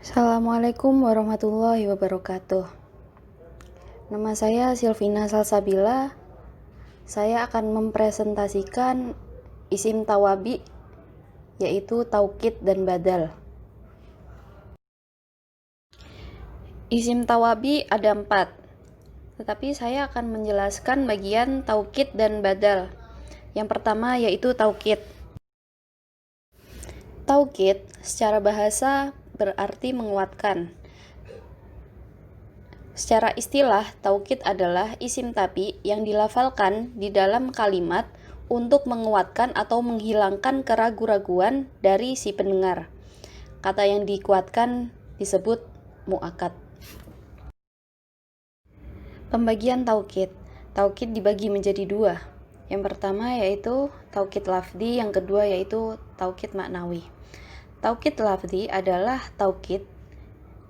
Assalamualaikum warahmatullahi wabarakatuh. Nama saya Silvina Salsabila. Saya akan mempresentasikan isim tawabi, yaitu taukid dan badal. Isim tawabi ada 4, tetapi saya akan menjelaskan bagian taukid dan badal. Yang pertama yaitu taukid. Taukid secara bahasa berarti menguatkan. Secara istilah, taukid adalah isim tapi yang dilafalkan di dalam kalimat untuk menguatkan atau menghilangkan keraguan-raguan dari si pendengar. Kata yang dikuatkan disebut mu'akkad. Pembagian taukid. Taukid dibagi menjadi 2. Yang pertama yaitu taukid lafzi, yang kedua yaitu taukid maknawi. Taukid lafzi adalah taukid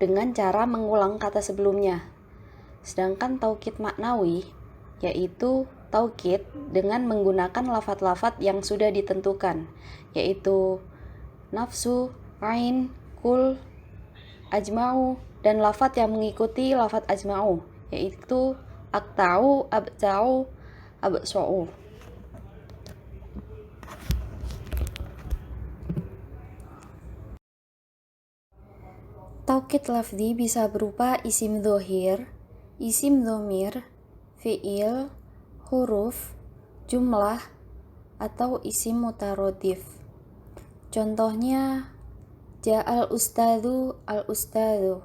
dengan cara mengulang kata sebelumnya. Sedangkan taukid maknawi yaitu taukid dengan menggunakan lafadz-lafadz yang sudah ditentukan, yaitu nafsu, ain, kul, ajma'u, dan lafadz yang mengikuti lafadz ajma'u, yaitu akta'u, abta'u, absa'u. Taukid lafzi bisa berupa isim dhohir, isim dhamir, fi'il, huruf, jumlah, atau isim mutarodif. Contohnya ja'al ustadzu al-ustadzu,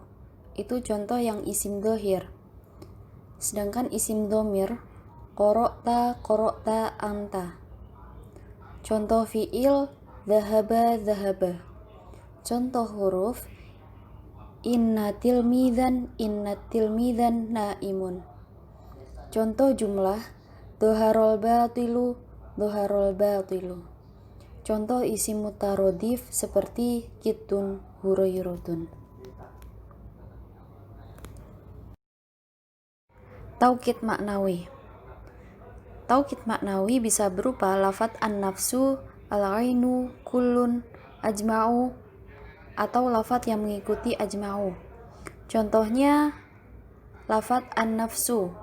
itu contoh yang isim dhohir. Sedangkan isim dhamir qara'ta anta. Contoh fi'il dhahaba. Contoh huruf inna tilmidan naimun. Contoh jumlah dhoharol batilu. Contoh isim mutarodif seperti kitun, hurairatun. Taukid maknawi. Taukid maknawi bisa berupa lafadz an-nafsu, al-ainu, kullun, ajma'u, atau lafadz yang mengikuti ajma'u. Contohnya lafadz an-nafsu,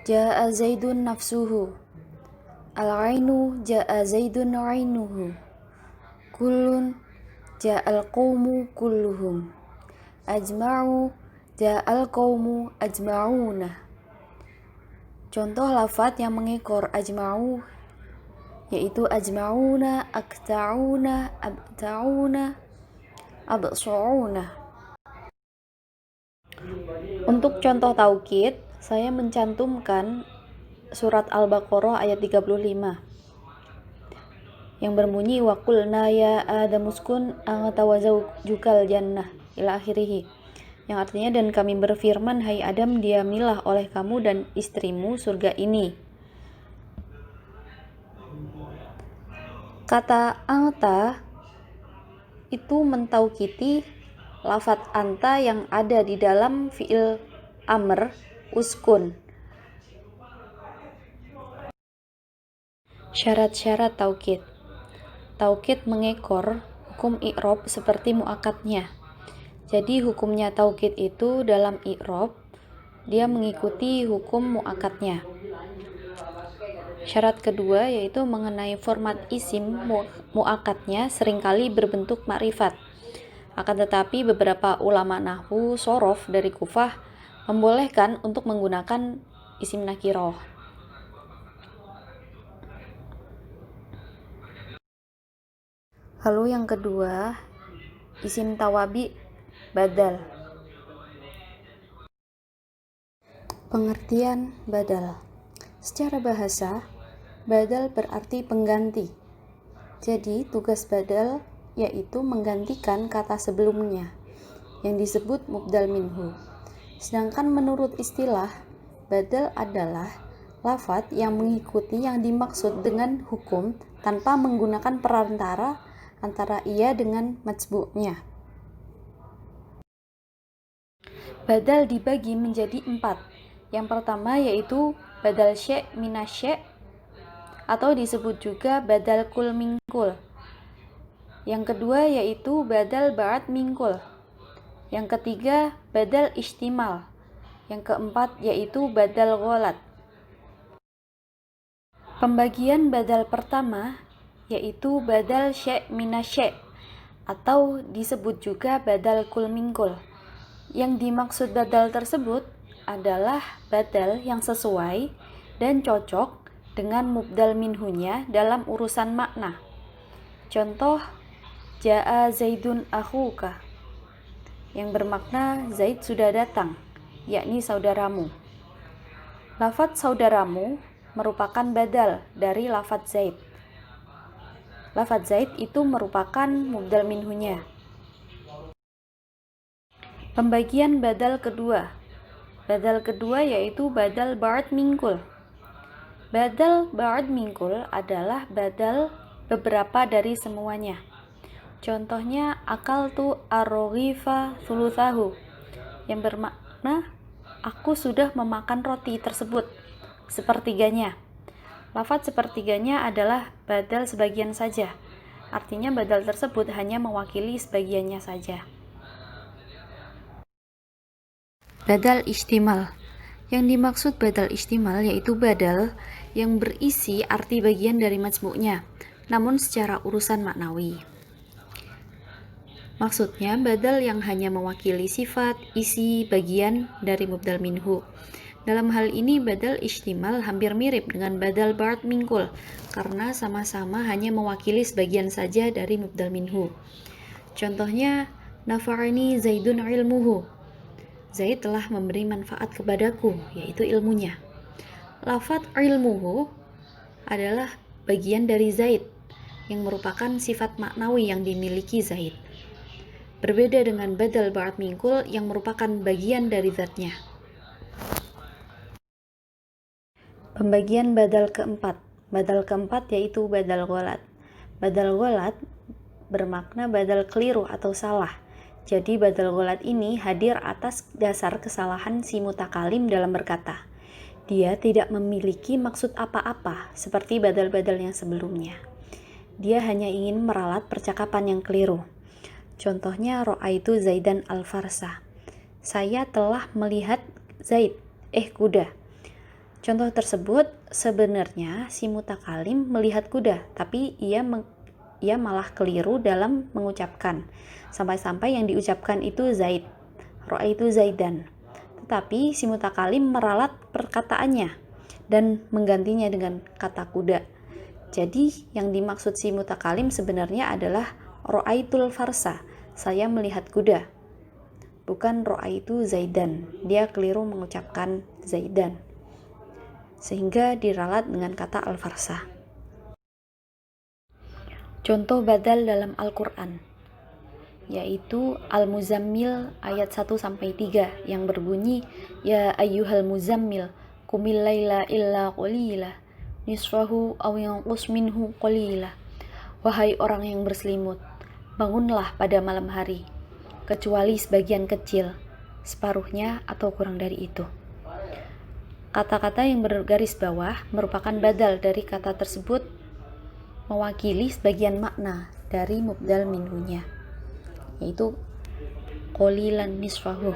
ja'a zaidun nafsuhu, al-ainu, ja'a zaidun ainuhu, kullun, ja'al qawmu kulluhum, ajma'u, ja'al qawmu ajma'una. Contoh lafadz yang mengekor ajma'u yaitu ajma'una, akta'una, abta'una, absa'una. Untuk contoh taukid, saya mencantumkan surat Al-Baqarah ayat 35 yang berbunyi wa qulna ya adamuskun anta wa zawjukal jannah ila akhirih, yang artinya dan kami berfirman hai Adam, diamilah oleh kamu dan istrimu surga ini. Kata anta itu mentaukiti lafadz anta yang ada di dalam fi'il amr uskun. Syarat-syarat taukid. Taukid mengekor hukum i'rab seperti mu'akkadnya. Jadi hukumnya taukid itu dalam i'rab dia mengikuti hukum mu'akkadnya. Syarat kedua yaitu mengenai format isim mu'akkadnya seringkali berbentuk makrifat. Akan tetapi beberapa ulama nahwu shorof dari Kufah membolehkan untuk menggunakan isim nakiroh. Lalu yang kedua, isim tawabi badal. Pengertian badal. Secara bahasa, badal berarti pengganti. Jadi, tugas badal yaitu menggantikan kata sebelumnya yang disebut mubdal minhu. Sedangkan menurut istilah, badal adalah lafadz yang mengikuti yang dimaksud dengan hukum tanpa menggunakan perantara antara ia dengan majbu'nya. Badal dibagi menjadi 4. Yang pertama yaitu badal syek minasyek atau disebut juga badal kul mingkul. Yang kedua yaitu badal ba'd mingkul. Yang ketiga, badal istimal. Yang keempat yaitu badal ghalat. Pembagian badal pertama yaitu badal syai' minasy' atau disebut juga badal kul min kul. Yang dimaksud badal tersebut adalah badal yang sesuai dan cocok dengan mubdal minhunya dalam urusan makna. Contoh, ja'a Zaidun akhuka, yang bermakna Zaid sudah datang, yakni saudaramu. Lafadz saudaramu merupakan badal dari lafadz Zaid. Lafadz Zaid itu merupakan mubdal minhunya. Pembagian badal kedua. Badal kedua yaitu badal ba'd min kul. Badal ba'd min kul adalah badal beberapa dari semuanya. Contohnya, akal tu ar-raghifa thuluthahu, yang bermakna aku sudah memakan roti tersebut sepertiganya. Lafadz sepertiganya adalah badal sebagian saja. Artinya badal tersebut hanya mewakili sebagiannya saja. Badal istimal. Yang dimaksud badal istimal yaitu badal yang berisi arti bagian dari majmu'nya, namun secara urusan maknawi. Maksudnya badal yang hanya mewakili sifat, isi, bagian dari mubdal minhu. Dalam hal ini badal istimal hampir mirip dengan badal ba'd min kul karena sama-sama hanya mewakili sebagian saja dari mubdal minhu. Contohnya, nafa'ani Zaidun ilmuhu. Zaid telah memberi manfaat kepadaku, yaitu ilmunya. Lafadz ilmuhu adalah bagian dari Zaid yang merupakan sifat maknawi yang dimiliki Zaid. Berbeda dengan badal ba'd min kul yang merupakan bagian dari zatnya. Pembagian badal keempat. Badal keempat yaitu badal ghalat. Badal ghalat bermakna badal keliru atau salah. Jadi badal ghalat ini hadir atas dasar kesalahan si mutakalim dalam berkata. Dia tidak memiliki maksud apa-apa seperti badal-badal yang sebelumnya. Dia hanya ingin meralat percakapan yang keliru. Contohnya, ra'aitu Zaidan al-farsa. Saya telah melihat Zaid, kuda. Contoh tersebut sebenarnya si mutakalim melihat kuda, tapi ia malah keliru dalam mengucapkan. Sampai-sampai yang diucapkan itu Zaid, ra'aitu Zaidan. Tetapi si mutakalim meralat perkataannya dan menggantinya dengan kata kuda. Jadi yang dimaksud si mutakalim sebenarnya adalah ra'aitul farsa, saya melihat kuda. Bukan ra'aitu Zaidan, dia keliru mengucapkan Zaidan. Sehingga diralat dengan kata al-farsa. Contoh badal dalam Al-Quran yaitu Al-Muzammil ayat 1-3 yang berbunyi, ya ayyuhal muzammil qumil laila illa qalila nisfahu aw yanqus minhu qalila. Wahai orang yang berselimut, bangunlah pada malam hari kecuali sebagian kecil, separuhnya atau kurang dari itu. Kata-kata yang bergaris bawah merupakan badal dari kata tersebut, mewakili sebagian makna dari mubdal minhunya, yaitu qalilan nisfahu.